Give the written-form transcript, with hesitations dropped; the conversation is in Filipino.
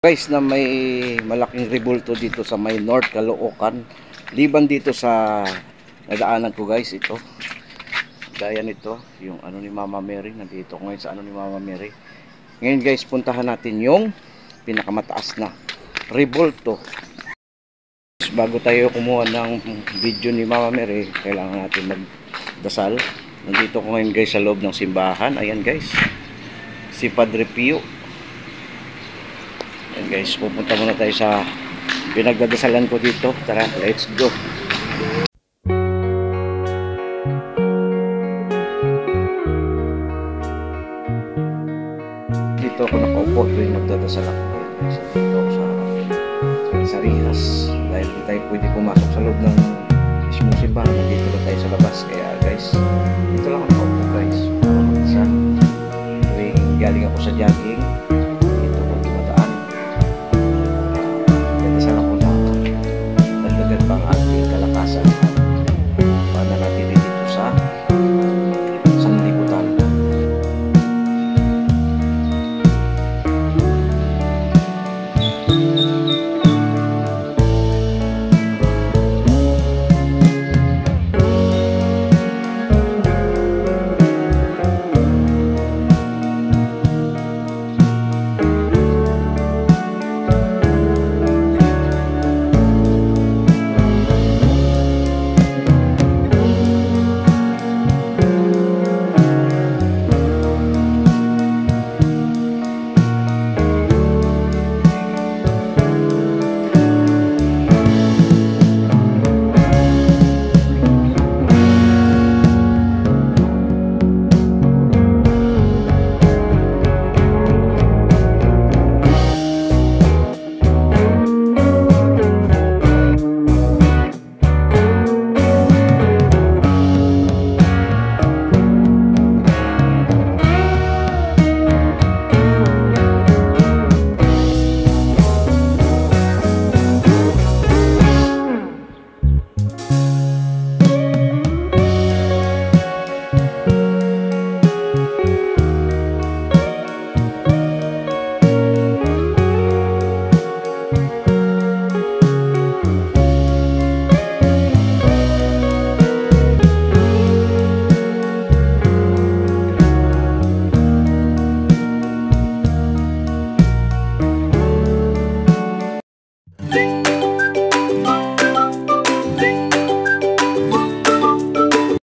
Guys, na may malaking rebulto dito sa may North Caloocan, liban dito sa nadaanan ko guys. Ito gaya nito yung ano ni Mama Mary. Nandito ko ngayon sa ano ni Mama Mary. Ngayon guys, puntahan natin yung pinakamataas na rebulto. Bago tayo kumuha ng video ni Mama Mary, kailangan natin magdasal. Nandito ko ngayon guys sa loob ng simbahan. Ayan guys, si Padre Pio. Ayan guys, pupunta muna tayo sa pinagdadasalan ko dito. Tara, let's go. Dito ako nakaupo tuwing magdadasal ako. Dito ako sa rihas. Dahil di tayo pwede pumasok sa loob ng mismong simbahan. Dito lang tayo sa labas. Kaya guys, dito lang ako nakaupo guys. Para magdasal. Tuwing galing ako sa jogging,